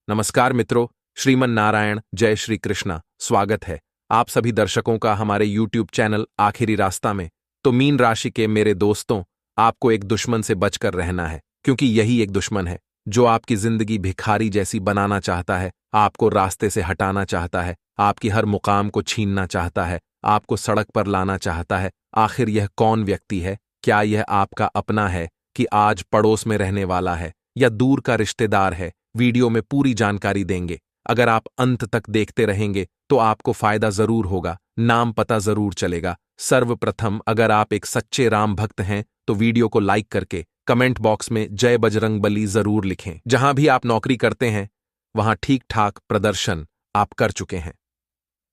नमस्कार मित्रों, श्रीमन नारायण, जय श्री कृष्णा। स्वागत है आप सभी दर्शकों का हमारे YouTube चैनल आखिरी रास्ता में। तो मीन राशि के मेरे दोस्तों, आपको एक दुश्मन से बचकर रहना है, क्योंकि यही एक दुश्मन है जो आपकी जिंदगी भिखारी जैसी बनाना चाहता है, आपको रास्ते से हटाना चाहता है, आपकी हर मुकाम को छीनना चाहता है, आपको सड़क पर लाना चाहता है। आखिर यह कौन व्यक्ति है? क्या यह आपका अपना है कि आज पड़ोस में रहने वाला है, या दूर का रिश्तेदार है? वीडियो में पूरी जानकारी देंगे। अगर आप अंत तक देखते रहेंगे तो आपको फायदा जरूर होगा, नाम पता जरूर चलेगा। सर्वप्रथम, अगर आप एक सच्चे राम भक्त हैं तो वीडियो को लाइक करके कमेंट बॉक्स में जय बजरंगबली जरूर लिखें। जहां भी आप नौकरी करते हैं वहां ठीक ठाक प्रदर्शन आप कर चुके हैं,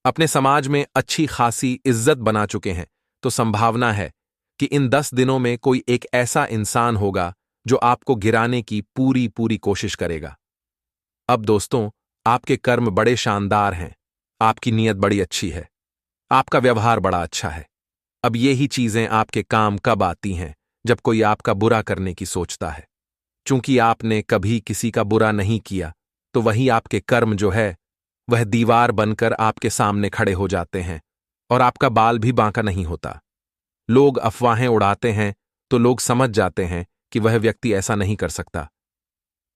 अपने समाज में अच्छी खासी इज्जत बना चुके हैं, तो संभावना है कि इन 10 दिनों में कोई एक ऐसा इंसान होगा जो आपको गिराने की पूरी पूरी कोशिश करेगा। अब दोस्तों, आपके कर्म बड़े शानदार हैं, आपकी नीयत बड़ी अच्छी है, आपका व्यवहार बड़ा अच्छा है। अब ये ही चीजें आपके काम कब आती हैं? जब कोई आपका बुरा करने की सोचता है। चूंकि आपने कभी किसी का बुरा नहीं किया, तो वही आपके कर्म जो है वह दीवार बनकर आपके सामने खड़े हो जाते हैं और आपका बाल भी बांका नहीं होता। लोग अफवाहें उड़ाते हैं तो लोग समझ जाते हैं कि वह व्यक्ति ऐसा नहीं कर सकता।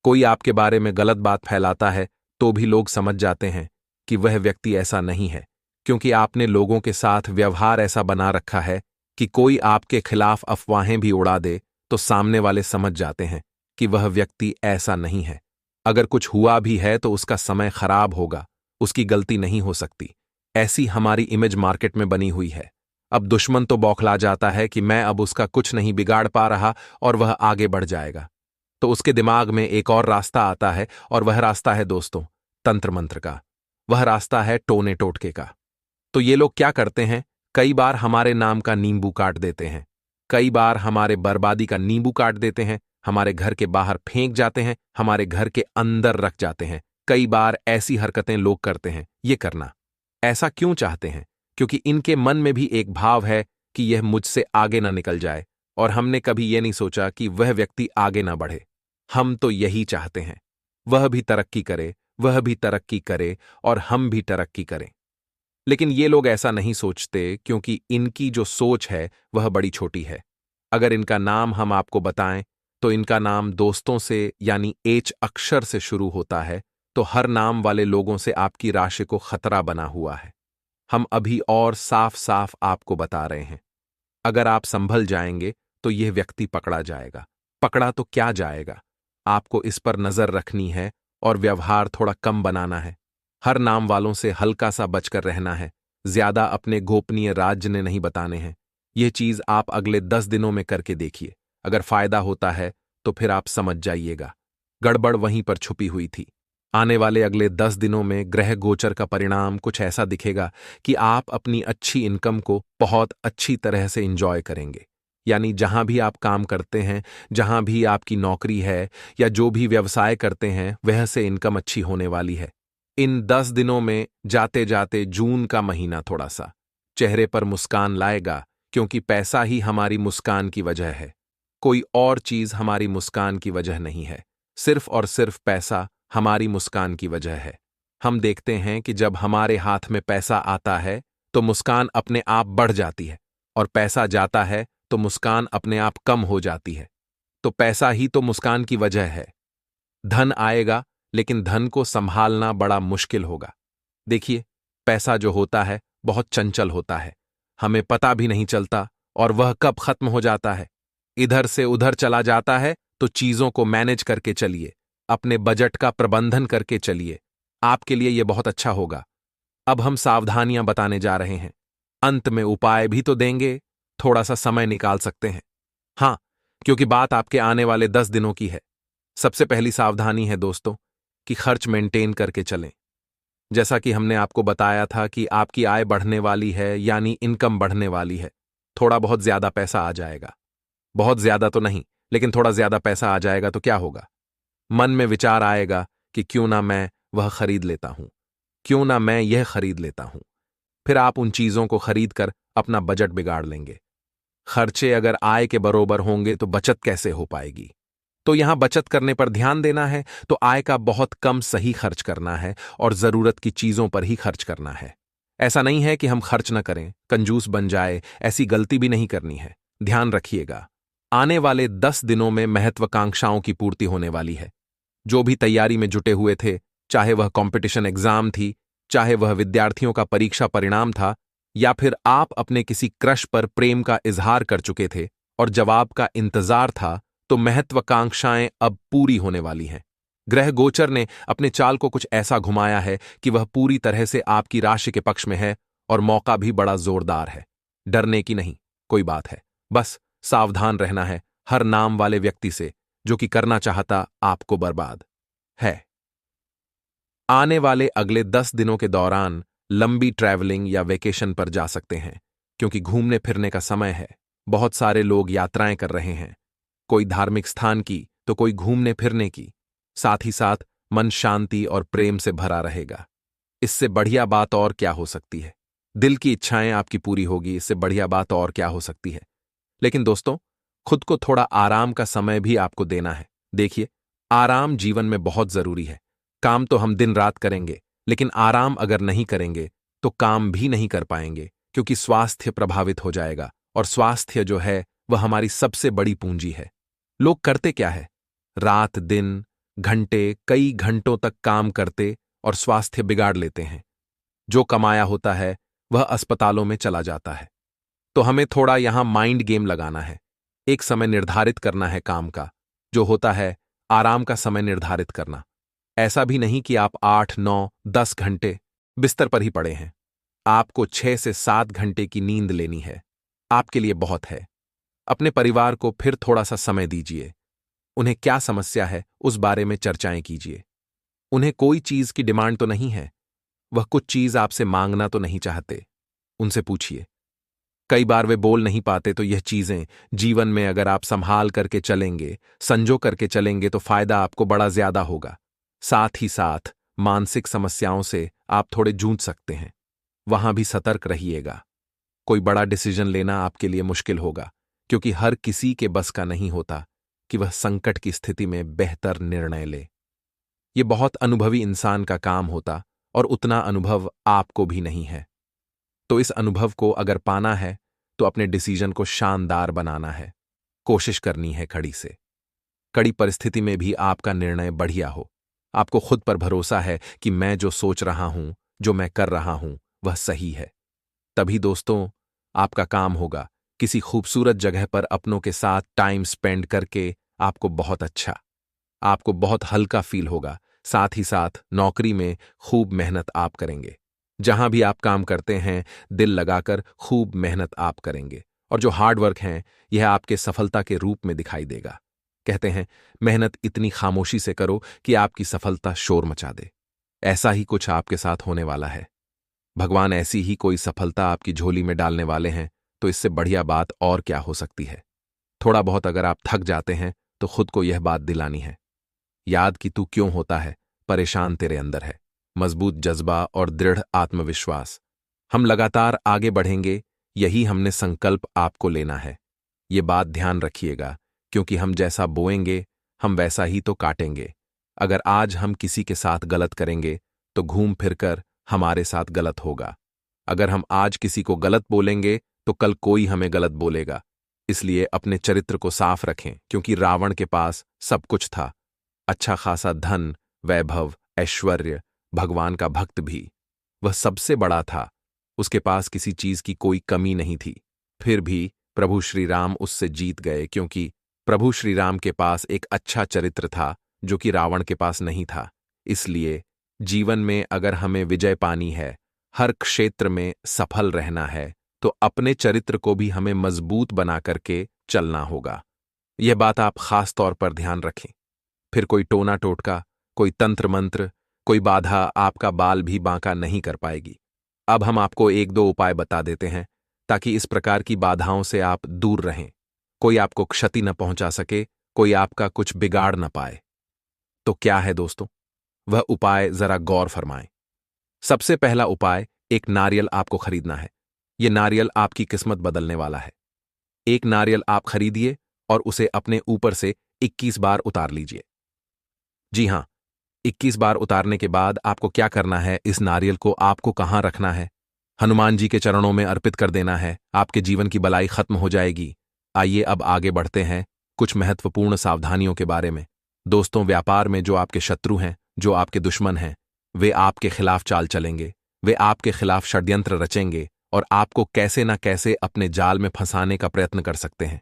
कोई आपके बारे में गलत बात फैलाता है तो भी लोग समझ जाते हैं कि वह व्यक्ति ऐसा नहीं है, क्योंकि आपने लोगों के साथ व्यवहार ऐसा बना रखा है कि कोई आपके खिलाफ अफवाहें भी उड़ा दे तो सामने वाले समझ जाते हैं कि वह व्यक्ति ऐसा नहीं है। अगर कुछ हुआ भी है तो उसका समय खराब होगा, उसकी गलती नहीं हो सकती। ऐसी हमारी इमेज मार्केट में बनी हुई है। अब दुश्मन तो बौखला जाता है कि मैं अब उसका कुछ नहीं बिगाड़ पा रहा और वह आगे बढ़ जाएगा, तो उसके दिमाग में एक और रास्ता आता है, और वह रास्ता है दोस्तों तंत्र मंत्र का। वह रास्ता है टोने टोटके का। तो ये लोग क्या करते हैं? कई बार हमारे नाम का नींबू काट देते हैं, कई बार हमारे बर्बादी का नींबू काट देते हैं, हमारे घर के बाहर फेंक जाते हैं, हमारे घर के अंदर रख जाते हैं। कई बार ऐसी हरकतें लोग करते हैं। ये करना ऐसा क्यों चाहते हैं? क्योंकि इनके मन में भी एक भाव है कि यह मुझसे आगे ना निकल जाए, और हमने कभी यह नहीं सोचा कि वह व्यक्ति आगे ना बढ़े। हम तो यही चाहते हैं, वह भी तरक्की करे, वह भी तरक्की करे, और हम भी तरक्की करें। लेकिन ये लोग ऐसा नहीं सोचते, क्योंकि इनकी जो सोच है वह बड़ी छोटी है। अगर इनका नाम हम आपको बताएं तो इनका नाम दोस्तों से यानी एच अक्षर से शुरू होता है, तो हर नाम वाले लोगों से आपकी राशि को खतरा बना हुआ है। हम अभी और साफ साफ आपको बता रहे हैं, अगर आप संभल जाएंगे तो यह व्यक्ति पकड़ा जाएगा। पकड़ा तो क्या जाएगा, आपको इस पर नजर रखनी है और व्यवहार थोड़ा कम बनाना है। हर नाम वालों से हल्का सा बचकर रहना है, ज्यादा अपने गोपनीय राज ने नहीं बताने हैं। यह चीज आप अगले 10 दिनों में करके देखिए। अगर फायदा होता है तो फिर आप समझ जाइएगा, गड़बड़ वहीं पर छुपी हुई थी। आने वाले अगले 10 दिनों में ग्रह गोचर का परिणाम कुछ ऐसा दिखेगा कि आप अपनी अच्छी इनकम को बहुत अच्छी तरह से एंजॉय करेंगे। यानी जहां भी आप काम करते हैं, जहां भी आपकी नौकरी है, या जो भी व्यवसाय करते हैं, वह से इनकम अच्छी होने वाली है। इन 10 दिनों में जाते जाते जून का महीना थोड़ा सा चेहरे पर मुस्कान लाएगा, क्योंकि पैसा ही हमारी मुस्कान की वजह है। कोई और चीज हमारी मुस्कान की वजह नहीं है, सिर्फ और सिर्फ पैसा हमारी मुस्कान की वजह है। हम देखते हैं कि जब हमारे हाथ में पैसा आता है तो मुस्कान अपने आप बढ़ जाती है, और पैसा जाता है तो मुस्कान अपने आप कम हो जाती है। तो पैसा ही तो मुस्कान की वजह है। धन आएगा, लेकिन धन को संभालना बड़ा मुश्किल होगा। देखिए, पैसा जो होता है बहुत चंचल होता है, हमें पता भी नहीं चलता, और वह कब खत्म हो जाता है। इधर से उधर चला जाता है, तो चीजों को मैनेज करके चलिए, अपने बजट का प्रबंधन करके चलिए, आपके लिए यह बहुत अच्छा होगा। अब हम सावधानियां बताने जा रहे हैं, अंत में उपाय भी तो देंगे, थोड़ा सा समय निकाल सकते हैं। हाँ, क्योंकि बात आपके आने वाले 10 दिनों की है। सबसे पहली सावधानी है दोस्तों कि खर्च मेंटेन करके चलें। जैसा कि हमने आपको बताया था कि आपकी आय बढ़ने वाली है, यानी इनकम बढ़ने वाली है। थोड़ा बहुत ज्यादा पैसा आ जाएगा, बहुत ज्यादा तो नहीं, लेकिन थोड़ा ज्यादा पैसा आ जाएगा तो क्या होगा? मन में विचार आएगा कि क्यों ना मैं वह खरीद लेता हूं, क्यों ना मैं यह खरीद लेता हूं। फिर आप उन चीजों को खरीद कर अपना बजट बिगाड़ लेंगे। खर्चे अगर आय के बरोबर होंगे तो बचत कैसे हो पाएगी? तो यहां बचत करने पर ध्यान देना है, तो आय का बहुत कम सही खर्च करना है और जरूरत की चीजों पर ही खर्च करना है। ऐसा नहीं है कि हम खर्च न करें, कंजूस बन जाए, ऐसी गलती भी नहीं करनी है। ध्यान रखिएगा, आने वाले 10 दिनों में महत्वाकांक्षाओं की पूर्ति होने वाली है। जो भी तैयारी में जुटे हुए थे, चाहे वह कंपटीशन एग्जाम थी, चाहे वह विद्यार्थियों का परीक्षा परिणाम था, या फिर आप अपने किसी क्रश पर प्रेम का इजहार कर चुके थे और जवाब का इंतजार था, तो महत्वाकांक्षाएं अब पूरी होने वाली हैं। ग्रह गोचर ने अपने चाल को कुछ ऐसा घुमाया है कि वह पूरी तरह से आपकी राशि के पक्ष में है और मौका भी बड़ा जोरदार है। डरने की नहीं कोई बात है, बस सावधान रहना है हर नाम वाले व्यक्ति से जो कि करना चाहता आपको बर्बाद है। आने वाले अगले 10 दिनों के दौरान लंबी ट्रैवलिंग या वेकेशन पर जा सकते हैं, क्योंकि घूमने फिरने का समय है। बहुत सारे लोग यात्राएं कर रहे हैं, कोई धार्मिक स्थान की तो कोई घूमने फिरने की। साथ ही साथ मन शांति और प्रेम से भरा रहेगा। इससे बढ़िया बात और क्या हो सकती है। दिल की इच्छाएं आपकी पूरी होगी, इससे बढ़िया बात और क्या हो सकती है। लेकिन दोस्तों, खुद को थोड़ा आराम का समय भी आपको देना है। देखिए, आराम जीवन में बहुत जरूरी है। काम तो हम दिन रात करेंगे, लेकिन आराम अगर नहीं करेंगे तो काम भी नहीं कर पाएंगे, क्योंकि स्वास्थ्य प्रभावित हो जाएगा और स्वास्थ्य जो है वह हमारी सबसे बड़ी पूंजी है। लोग करते क्या है, रात दिन घंटे कई घंटों तक काम करते और स्वास्थ्य बिगाड़ लेते हैं। जो कमाया होता है वह अस्पतालों में चला जाता है। तो हमें थोड़ा यहां माइंड गेम लगाना है। एक समय निर्धारित करना है काम का, जो होता है आराम का समय निर्धारित करना। ऐसा भी नहीं कि आप 8, 9, 10 घंटे बिस्तर पर ही पड़े हैं। आपको 6 से 7 घंटे की नींद लेनी है, आपके लिए बहुत है। अपने परिवार को फिर थोड़ा सा समय दीजिए। उन्हें क्या समस्या है उस बारे में चर्चाएं कीजिए। उन्हें कोई चीज की डिमांड तो नहीं है, वह कुछ चीज आपसे मांगना तो नहीं चाहते, उनसे पूछिए। कई बार वे बोल नहीं पाते, तो यह चीजें जीवन में अगर आप संभाल करके चलेंगे, संजो करके चलेंगे, तो फायदा आपको बड़ा ज्यादा होगा। साथ ही साथ मानसिक समस्याओं से आप थोड़े जूझ सकते हैं, वहां भी सतर्क रहिएगा। कोई बड़ा डिसीजन लेना आपके लिए मुश्किल होगा, क्योंकि हर किसी के बस का नहीं होता कि वह संकट की स्थिति में बेहतर निर्णय ले। यह बहुत अनुभवी इंसान का काम होता और उतना अनुभव आपको भी नहीं है। तो इस अनुभव को अगर पाना है तो अपने डिसीजन को शानदार बनाना है। कोशिश करनी है कड़ी परिस्थिति में भी आपका निर्णय बढ़िया हो। आपको खुद पर भरोसा है कि मैं जो सोच रहा हूं, जो मैं कर रहा हूं, वह सही है। तभी दोस्तों, आपका काम होगा किसी खूबसूरत जगह पर अपनों के साथ टाइम स्पेंड करके आपको बहुत हल्का फील होगा। साथ ही साथ नौकरी में खूब मेहनत आप करेंगे। जहां भी आप काम करते हैं, दिल लगाकर खूब मेहनत आप करेंगे, और जो हार्ड वर्क है यह आपके सफलता के रूप में दिखाई देगा। कहते हैं, मेहनत इतनी खामोशी से करो कि आपकी सफलता शोर मचा दे। ऐसा ही कुछ आपके साथ होने वाला है। भगवान ऐसी ही कोई सफलता आपकी झोली में डालने वाले हैं, तो इससे बढ़िया बात और क्या हो सकती है। थोड़ा बहुत अगर आप थक जाते हैं तो खुद को यह बात दिलानी है, याद कि तू क्यों होता है, परेशान तेरे अंदर है। मजबूत जज्बा और दृढ़ आत्मविश्वास। हम लगातार आगे बढ़ेंगे, यही हमने संकल्प आपको लेना है। ये बात ध्यान रखिएगा, क्योंकि हम जैसा बोएंगे हम वैसा ही तो काटेंगे। अगर आज हम किसी के साथ गलत करेंगे तो घूम फिरकर हमारे साथ गलत होगा। अगर हम आज किसी को गलत बोलेंगे तो कल कोई हमें गलत बोलेगा। इसलिए अपने चरित्र को साफ रखें, क्योंकि रावण के पास सब कुछ था, अच्छा खासा धन, वैभव, ऐश्वर्य, भगवान का भक्त भी। वह सबसे बड़ा था, उसके पास किसी चीज की कोई कमी नहीं थी। फिर भी प्रभु श्री राम उससे जीत गए, क्योंकि प्रभु श्री राम के पास एक अच्छा चरित्र था जो कि रावण के पास नहीं था। इसलिए जीवन में अगर हमें विजय पानी है, हर क्षेत्र में सफल रहना है, तो अपने चरित्र को भी हमें मजबूत बना करके चलना होगा। यह बात आप खास तौर पर ध्यान रखें। फिर कोई टोना टोटका, कोई तंत्र मंत्र, कोई बाधा आपका बाल भी बांका नहीं कर पाएगी। अब हम आपको 1-2 उपाय बता देते हैं ताकि इस प्रकार की बाधाओं से आप दूर रहें। कोई आपको क्षति न पहुंचा सके, कोई आपका कुछ बिगाड़ न पाए। तो क्या है दोस्तों वह उपाय, जरा गौर फरमाएं। सबसे पहला उपाय, एक नारियल आपको खरीदना है। यह नारियल आपकी किस्मत बदलने वाला है। एक नारियल आप खरीदिए और उसे अपने ऊपर से 21 बार उतार लीजिए। जी हाँ, 21 बार उतारने के बाद आपको क्या करना है, इस नारियल को आपको कहाँ रखना है? हनुमान जी के चरणों में अर्पित कर देना है। आपके जीवन की बलाई खत्म हो जाएगी। आइए अब आगे बढ़ते हैं कुछ महत्वपूर्ण सावधानियों के बारे में। दोस्तों, व्यापार में जो आपके शत्रु हैं, जो आपके दुश्मन हैं, वे आपके खिलाफ चाल चलेंगे। वे आपके खिलाफ षड्यंत्र रचेंगे और आपको कैसे न कैसे अपने जाल में फंसाने का प्रयत्न कर सकते हैं।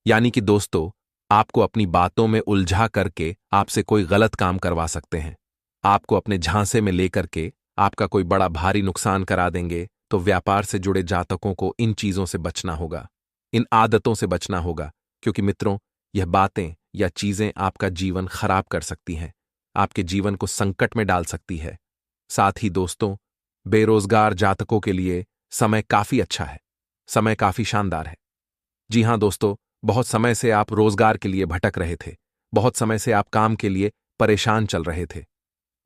यानी कि दोस्तों, आपको अपनी बातों में उलझा करके आपसे कोई गलत काम करवा सकते हैं। आपको अपने झांसे में लेकर के आपका कोई बड़ा भारी नुकसान करा देंगे। तो व्यापार से जुड़े जातकों को इन चीजों से बचना होगा, इन आदतों से बचना होगा, क्योंकि मित्रों, यह बातें या चीजें आपका जीवन खराब कर सकती हैं, आपके जीवन को संकट में डाल सकती है। साथ ही दोस्तों, बेरोजगार जातकों के लिए समय काफी अच्छा है, समय काफी शानदार है। जी हां दोस्तों, बहुत समय से आप रोजगार के लिए भटक रहे थे, बहुत समय से आप काम के लिए परेशान चल रहे थे।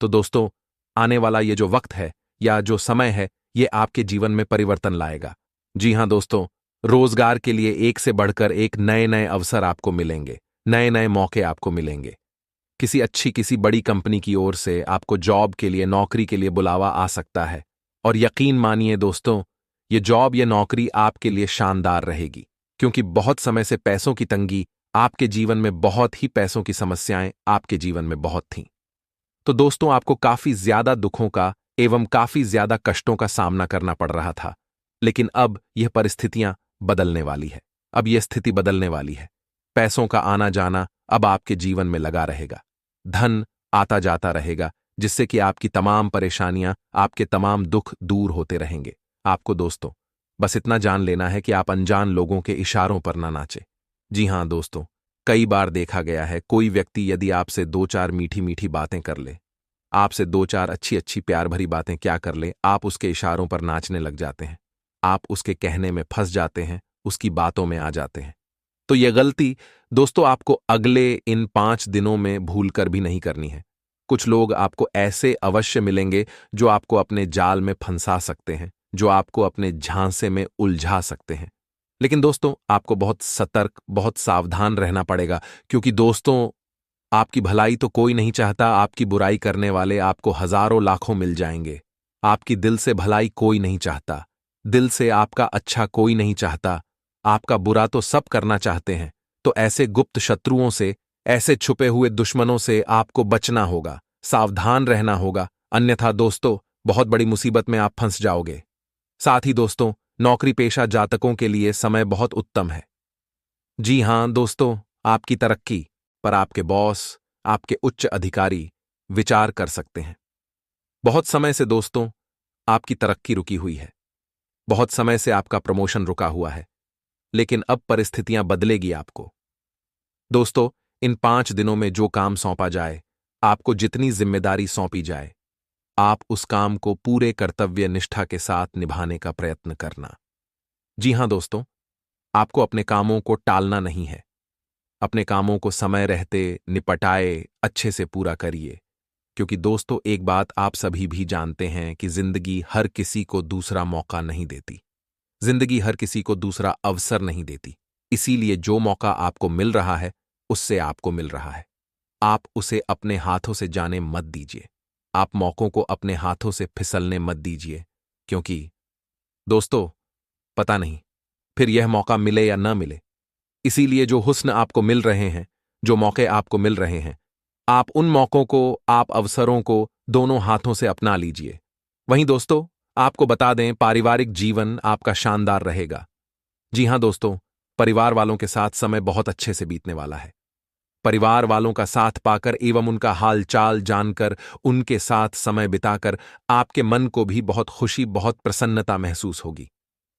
तो दोस्तों, आने वाला ये जो वक्त है या जो समय है, ये आपके जीवन में परिवर्तन लाएगा। जी हां दोस्तों, रोजगार के लिए एक से बढ़कर एक नए नए अवसर आपको मिलेंगे, नए नए मौके आपको मिलेंगे। किसी बड़ी कंपनी की ओर से आपको जॉब के लिए, नौकरी के लिए बुलावा आ सकता है। और यकीन मानिए दोस्तों, ये जॉब या नौकरी आपके लिए शानदार रहेगी, क्योंकि बहुत समय से पैसों की तंगी आपके जीवन में, बहुत ही पैसों की समस्याएं आपके जीवन में बहुत थीं। तो दोस्तों, आपको काफी ज्यादा दुखों का एवं काफी ज्यादा कष्टों का सामना करना पड़ रहा था। लेकिन अब यह परिस्थितियां बदलने वाली है, अब यह स्थिति बदलने वाली है। पैसों का आना जाना अब आपके जीवन में लगा रहेगा, धन आता जाता रहेगा, जिससे कि आपकी तमाम परेशानियां, आपके तमाम दुख दूर होते रहेंगे। आपको दोस्तों बस इतना जान लेना है कि आप अनजान लोगों के इशारों पर ना नाचे। जी हां दोस्तों, कई बार देखा गया है, कोई व्यक्ति यदि आपसे दो चार मीठी मीठी बातें कर ले, आपसे दो चार अच्छी अच्छी प्यार भरी बातें क्या कर ले, आप उसके इशारों पर नाचने लग जाते हैं, आप उसके कहने में फंस जाते हैं, उसकी बातों में आ जाते हैं। तो यह गलती दोस्तों आपको अगले इन 5 दिनों में भूलकर भी नहीं करनी है। कुछ लोग आपको ऐसे अवश्य मिलेंगे जो आपको अपने जाल में फंसा सकते हैं, जो आपको अपने झांसे में उलझा सकते हैं। लेकिन दोस्तों, आपको बहुत सतर्क, बहुत सावधान रहना पड़ेगा, क्योंकि दोस्तों, आपकी भलाई तो कोई नहीं चाहता, आपकी बुराई करने वाले आपको हजारों लाखों मिल जाएंगे। आपकी दिल से भलाई कोई नहीं चाहता, दिल से आपका अच्छा कोई नहीं चाहता, आपका बुरा तो सब करना चाहते हैं। तो ऐसे गुप्त शत्रुओं से, ऐसे छुपे हुए दुश्मनों से आपको बचना होगा, सावधान रहना होगा, अन्यथा दोस्तों बहुत बड़ी मुसीबत में आप फंस जाओगे। साथ ही दोस्तों, नौकरी पेशा जातकों के लिए समय बहुत उत्तम है। जी हां दोस्तों, आपकी तरक्की पर आपके बॉस, आपके उच्च अधिकारी विचार कर सकते हैं। बहुत समय से दोस्तों आपकी तरक्की रुकी हुई है, बहुत समय से आपका प्रमोशन रुका हुआ है, लेकिन अब परिस्थितियां बदलेगी आपको। दोस्तों, इन 5 दिनों में जो काम सौंपा जाए, आपको जितनी जिम्मेदारी सौंपी जाए, आप उस काम को पूरे कर्तव्य निष्ठा के साथ निभाने का प्रयत्न करना। जी हां दोस्तों, आपको अपने कामों को टालना नहीं है। अपने कामों को समय रहते निपटाए अच्छे से पूरा करिए, क्योंकि दोस्तों एक बात आप सभी भी जानते हैं कि जिंदगी हर किसी को दूसरा मौका नहीं देती, जिंदगी हर किसी को दूसरा अवसर नहीं देती। इसीलिए जो मौका आपको मिल रहा है, उससे आपको मिल रहा है, आप उसे अपने हाथों से जाने मत दीजिए। आप मौकों को अपने हाथों से फिसलने मत दीजिए, क्योंकि दोस्तों पता नहीं फिर यह मौका मिले या न मिले। इसीलिए जो हुस्न आपको मिल रहे हैं, जो मौके आपको मिल रहे हैं, आप उन मौकों को, आप अवसरों को दोनों हाथों से अपना लीजिए। वहीं दोस्तों, आपको बता दें, पारिवारिक जीवन आपका शानदार रहेगा। जी हां दोस्तों, परिवार वालों के साथ समय बहुत अच्छे से बीतने वाला है। परिवार वालों का साथ पाकर एवं उनका हाल चाल जानकर, उनके साथ समय बिताकर आपके मन को भी बहुत खुशी, बहुत प्रसन्नता महसूस होगी,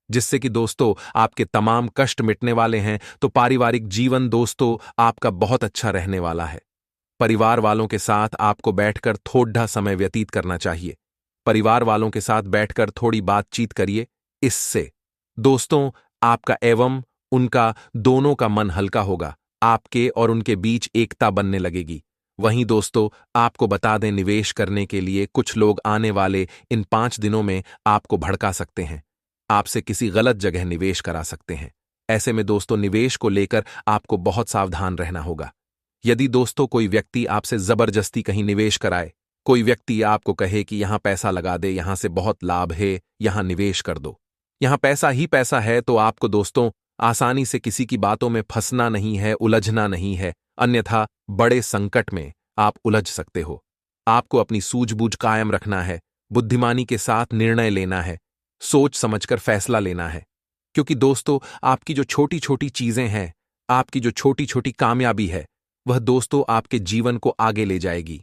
जिससे कि दोस्तों आपके तमाम कष्ट मिटने वाले हैं। तो पारिवारिक जीवन दोस्तों आपका बहुत अच्छा रहने वाला है। परिवार वालों के साथ आपको बैठकर थोड़ा समय व्यतीत करना चाहिए। परिवार वालों के साथ बैठकर थोड़ी बातचीत करिए। इससे दोस्तों आपका एवं उनका दोनों का मन हल्का होगा, आपके और उनके बीच एकता बनने लगेगी। वहीं दोस्तों आपको बता दें, निवेश करने के लिए कुछ लोग आने वाले इन 5 दिनों में आपको भड़का सकते हैं, आपसे किसी गलत जगह निवेश करा सकते हैं। ऐसे में दोस्तों निवेश को लेकर आपको बहुत सावधान रहना होगा। यदि दोस्तों कोई व्यक्ति आपसे जबरदस्ती कहीं निवेश कराए, कोई व्यक्ति आपको कहे कि यहां पैसा लगा दे, यहां से बहुत लाभ है, यहां निवेश कर दो, यहां पैसा ही पैसा है, तो आपको दोस्तों आसानी से किसी की बातों में फंसना नहीं है, उलझना नहीं है, अन्यथा बड़े संकट में आप उलझ सकते हो। आपको अपनी सूझबूझ कायम रखना है, बुद्धिमानी के साथ निर्णय लेना है, सोच समझकर फैसला लेना है। क्योंकि दोस्तों आपकी जो छोटी छोटी चीजें हैं, आपकी जो छोटी छोटी कामयाबी है, वह दोस्तों आपके जीवन को आगे ले जाएगी,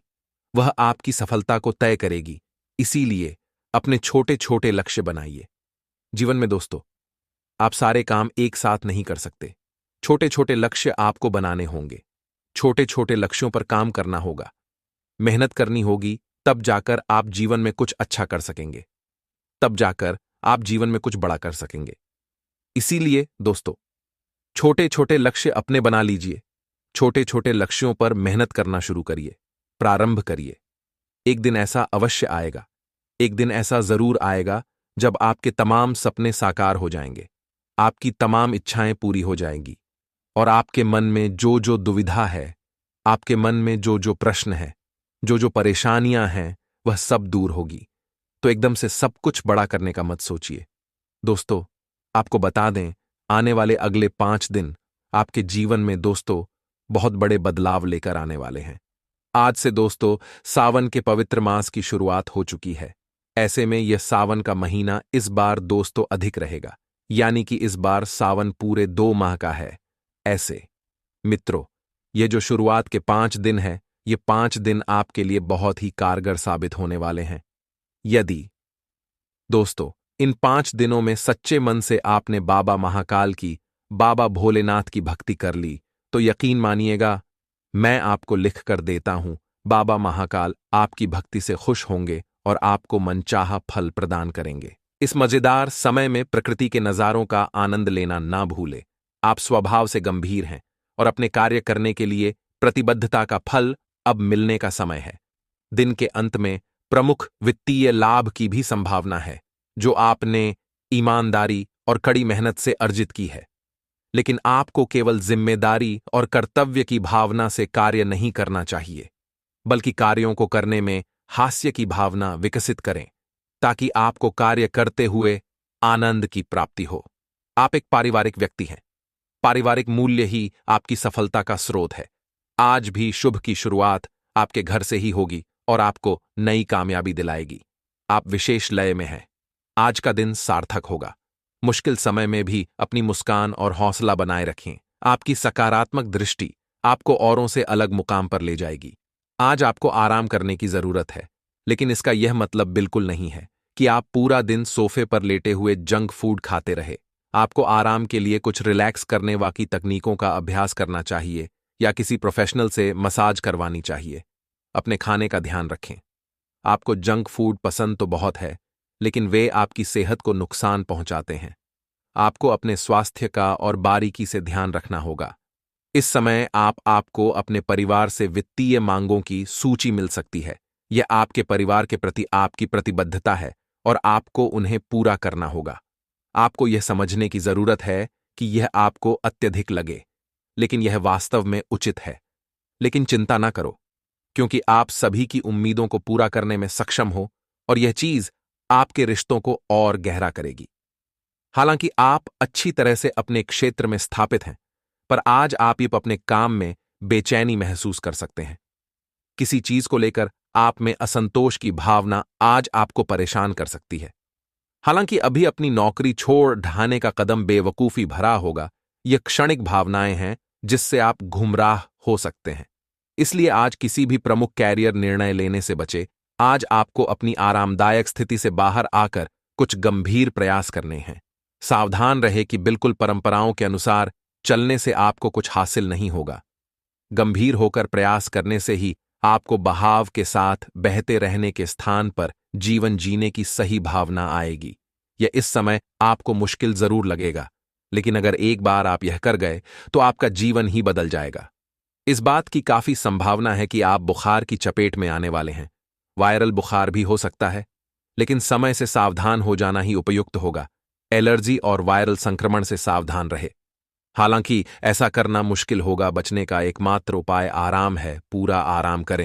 वह आपकी सफलता को तय करेगी। इसीलिए अपने छोटे छोटे लक्ष्य बनाइए। जीवन में दोस्तों आप सारे काम एक साथ नहीं कर सकते। छोटे छोटे लक्ष्य आपको बनाने होंगे, छोटे छोटे लक्ष्यों पर काम करना होगा, मेहनत करनी होगी, तब जाकर आप जीवन में कुछ अच्छा कर सकेंगे, तब जाकर आप जीवन में कुछ बड़ा कर सकेंगे। इसीलिए दोस्तों छोटे छोटे लक्ष्य अपने बना लीजिए, छोटे छोटे लक्ष्यों पर मेहनत करना शुरू करिए, प्रारंभ करिए। एक दिन ऐसा अवश्य आएगा, एक दिन ऐसा जरूर आएगा जब आपके तमाम सपने साकार हो जाएंगे, आपकी तमाम इच्छाएं पूरी हो जाएंगी और आपके मन में जो जो दुविधा है, आपके मन में जो जो प्रश्न है, जो जो परेशानियां हैं, वह सब दूर होगी। तो एकदम से सब कुछ बड़ा करने का मत सोचिए। दोस्तों आपको बता दें, आने वाले अगले 5 दिन आपके जीवन में दोस्तों बहुत बड़े बदलाव लेकर आने वाले हैं। आज से दोस्तों सावन के पवित्र मास की शुरुआत हो चुकी है। ऐसे में यह सावन का महीना इस बार दोस्तों अधिक रहेगा, यानी कि इस बार सावन पूरे 2 माह का है। ऐसे मित्रों ये जो शुरुआत के 5 दिन हैं, ये 5 दिन आपके लिए बहुत ही कारगर साबित होने वाले हैं। यदि दोस्तों इन 5 दिनों में सच्चे मन से आपने बाबा महाकाल की, बाबा भोलेनाथ की भक्ति कर ली, तो यकीन मानिएगा मैं आपको लिख कर देता हूं, बाबा महाकाल आपकी भक्ति से खुश होंगे और आपको मनचाहा फल प्रदान करेंगे। इस मजेदार समय में प्रकृति के नजारों का आनंद लेना ना भूले। आप स्वभाव से गंभीर हैं और अपने कार्य करने के लिए प्रतिबद्धता का फल अब मिलने का समय है। दिन के अंत में प्रमुख वित्तीय लाभ की भी संभावना है, जो आपने ईमानदारी और कड़ी मेहनत से अर्जित की है। लेकिन आपको केवल जिम्मेदारी और कर्तव्य की भावना से कार्य नहीं करना चाहिए, बल्कि कार्यों को करने में हास्य की भावना विकसित करें, ताकि आपको कार्य करते हुए आनंद की प्राप्ति हो। आप एक पारिवारिक व्यक्ति हैं। पारिवारिक मूल्य ही आपकी सफलता का स्रोत है। आज भी शुभ की शुरुआत आपके घर से ही होगी और आपको नई कामयाबी दिलाएगी। आप विशेष लय में हैं। आज का दिन सार्थक होगा। मुश्किल समय में भी अपनी मुस्कान और हौसला बनाए रखें। आपकी सकारात्मक दृष्टि आपको औरों से अलग मुकाम पर ले जाएगी। आज आपको आराम करने की जरूरत है, लेकिन इसका यह मतलब बिल्कुल नहीं है कि आप पूरा दिन सोफे पर लेटे हुए जंक फूड खाते रहे। आपको आराम के लिए कुछ रिलैक्स करने वाली तकनीकों का अभ्यास करना चाहिए या किसी प्रोफेशनल से मसाज करवानी चाहिए। अपने खाने का ध्यान रखें। आपको जंक फूड पसंद तो बहुत है, लेकिन वे आपकी सेहत को नुकसान पहुंचाते हैं। आपको अपने स्वास्थ्य का और बारीकी से ध्यान रखना होगा। इस समय आपको अपने परिवार से वित्तीय मांगों की सूची मिल सकती है। यह आपके परिवार के प्रति आपकी प्रतिबद्धता है और आपको उन्हें पूरा करना होगा। आपको यह समझने की जरूरत है कि यह आपको अत्यधिक लगे, लेकिन यह वास्तव में उचित है। लेकिन चिंता ना करो, क्योंकि आप सभी की उम्मीदों को पूरा करने में सक्षम हो और यह चीज आपके रिश्तों को और गहरा करेगी। हालांकि आप अच्छी तरह से अपने क्षेत्र में स्थापित हैं, पर आज आप अपने काम में बेचैनी महसूस कर सकते हैं। किसी चीज को लेकर आप में असंतोष की भावना आज आपको परेशान कर सकती है। हालांकि अभी अपनी नौकरी छोड़ ढाने का कदम बेवकूफी भरा होगा, यह क्षणिक भावनाएं हैं जिससे आप गुमराह हो सकते हैं। इसलिए आज किसी भी प्रमुख कैरियर निर्णय लेने से बचे। आज आपको अपनी आरामदायक स्थिति से बाहर आकर कुछ गंभीर प्रयास करने हैं। सावधान रहे कि बिल्कुल परंपराओं के अनुसार चलने से आपको कुछ हासिल नहीं होगा। गंभीर होकर प्रयास करने से ही आपको बहाव के साथ बहते रहने के स्थान पर जीवन जीने की सही भावना आएगी। यह इस समय आपको मुश्किल जरूर लगेगा, लेकिन अगर एक बार आप यह कर गए तो आपका जीवन ही बदल जाएगा। इस बात की काफी संभावना है कि आप बुखार की चपेट में आने वाले हैं। वायरल बुखार भी हो सकता है, लेकिन समय से सावधान हो जाना ही उपयुक्त होगा। एलर्जी और वायरल संक्रमण से सावधान रहे। हालांकि ऐसा करना मुश्किल होगा। बचने का एकमात्र उपाय आराम है, पूरा आराम करें।